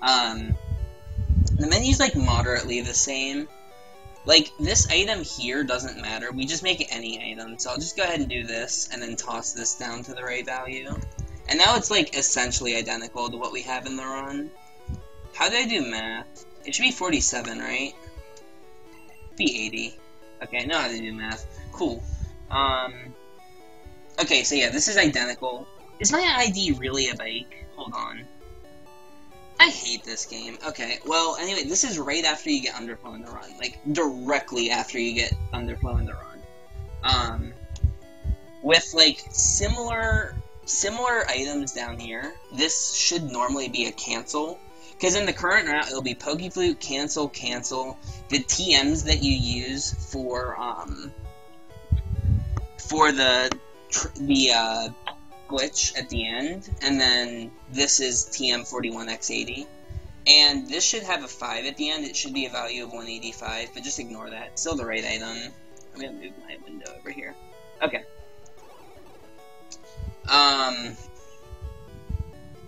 The menu's like moderately the same. Like, this item here doesn't matter, we just make it any item. So I'll just go ahead and do this, and then toss this down to the right value. And now it's like essentially identical to what we have in the run. How did I do math? It should be 47, right? It'd be 80. Okay, I know how to do math. Cool. Okay, so yeah, this is identical. Is my ID really a bike? Hold on. I hate this game. Okay, well, anyway, this is right after you get Underflow in the run. Like, directly after you get Underflow in the run. With, like, similar items down here, this should normally be a cancel. Because in the current route, it'll be Pokeflute, cancel, cancel. The TMs that you use for the glitch at the end, and then this is TM41x80. And this should have a 5 at the end. It should be a value of 185, but just ignore that. It's still the right item. I'm gonna move my window over here. Okay.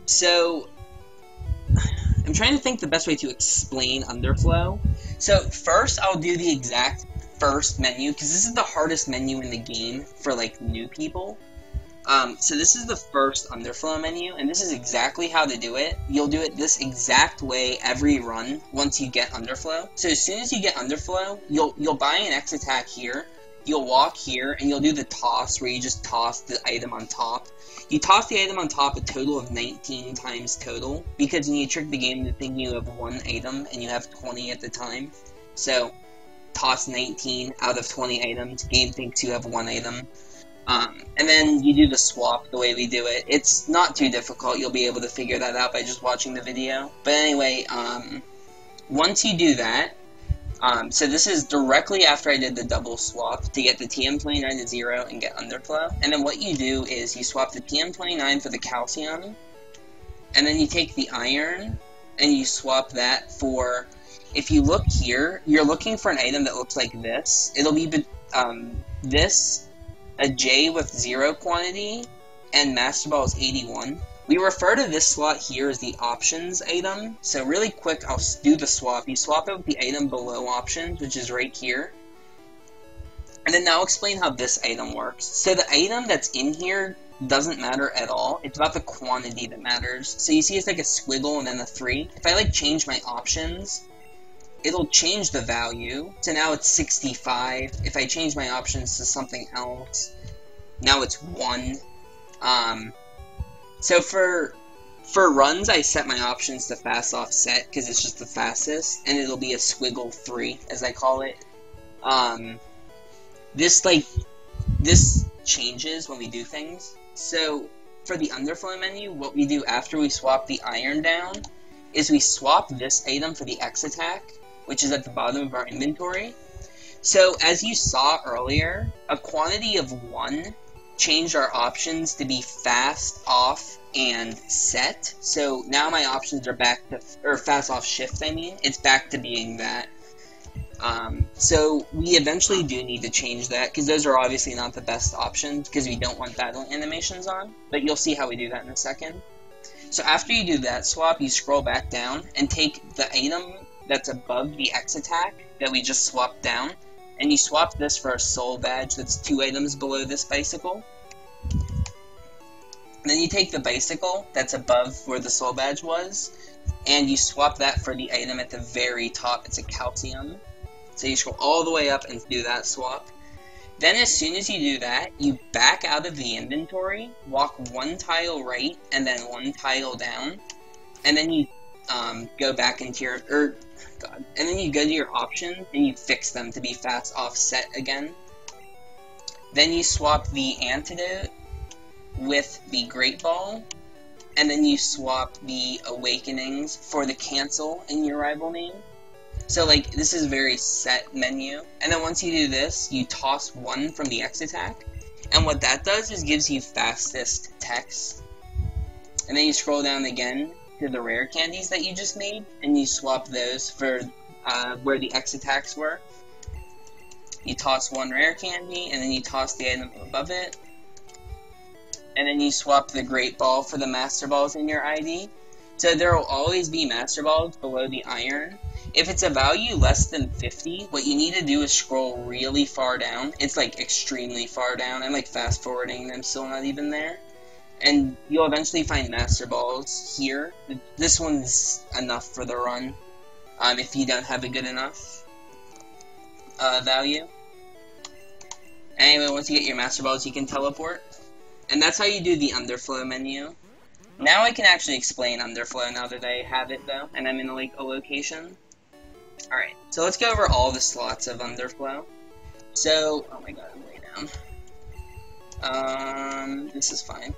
So I'm trying to think the best way to explain Underflow. So first, I'll do the exact first menu, because this is the hardest menu in the game for, like, new people. So this is the first Underflow menu, and this is exactly how to do it. You'll do it this exact way every run once you get Underflow. So as soon as you get Underflow, you'll buy an X attack here, you'll walk here, and you'll do the toss, where you just toss the item on top. You toss the item on top a total of 19 times total, because you need to trick the game into thinking you have one item, and you have 20 at the time. So, toss 19 out of 20 items, game thinks you have one item. And then you do the swap the way we do it. It's not too difficult, you'll be able to figure that out by just watching the video. But anyway, once you do that, so this is directly after I did the double swap to get the TM29 to 0 and get Underflow. And then what you do is you swap the TM29 for the calcium, and then you take the iron, and you swap that for, if you look here, you're looking for an item that looks like this. It'll be this, a J with 0 quantity, and Master Ball is 81. We refer to this slot here as the options item. So really quick, I'll do the swap. You swap it with the item below options, which is right here. And then now I'll explain how this item works. So the item that's in here doesn't matter at all. It's about the quantity that matters. So you see it's like a squiggle and then a 3. If I like change my options, it'll change the value. So now it's 65. If I change my options to something else, now it's 1. So for runs, I set my options to fast offset because it's just the fastest, and it'll be a squiggle 3, as I call it. This changes when we do things. So for the Underflow menu, what we do after we swap the iron down is we swap this item for the X attack, which is at the bottom of our inventory. So as you saw earlier, a quantity of 1 changed our options to be fast off and set. So now my options are back to, or fast off shift, I mean, it's back to being that. So we eventually do need to change that, because those are obviously not the best options, because we don't want battle animations on, but you'll see how we do that in a second. So after you do that swap, you scroll back down and take the item that's above the X attack that we just swapped down, and you swap this for a soul badge that's 2 items below this bicycle. And then you take the bicycle that's above where the soul badge was, and you swap that for the item at the very top. It's a calcium. So you scroll all the way up and do that swap. Then as soon as you do that, you back out of the inventory, walk 1 tile right, and then 1 tile down, and then you go back into your, and then you go to your options, and you fix them to be fast offset again. Then you swap the antidote with the Great Ball, and then you swap the Awakenings for the cancel in your rival name. So like, this is a very set menu. And then once you do this, you toss 1 from the X attack, and what that does is gives you fastest text. And then you scroll down again to the rare candies that you just made, and you swap those for where the X attacks were. You toss 1 rare candy, and then you toss the item above it. And then you swap the Great Ball for the Master Balls in your ID. So there will always be Master Balls below the iron. If it's a value less than 50, what you need to do is scroll really far down. It's like extremely far down. I'm like fast forwarding and I'm still not even there. And you'll eventually find Master Balls here. This one's enough for the run, if you don't have a good enough value. Anyway, once you get your Master Balls, you can teleport. And that's how you do the Underflow menu. Now I can actually explain Underflow now that I have it, though, and I'm in, like, a location. Alright, so let's go over all the slots of Underflow. So, oh my god, I'm way down. This is fine.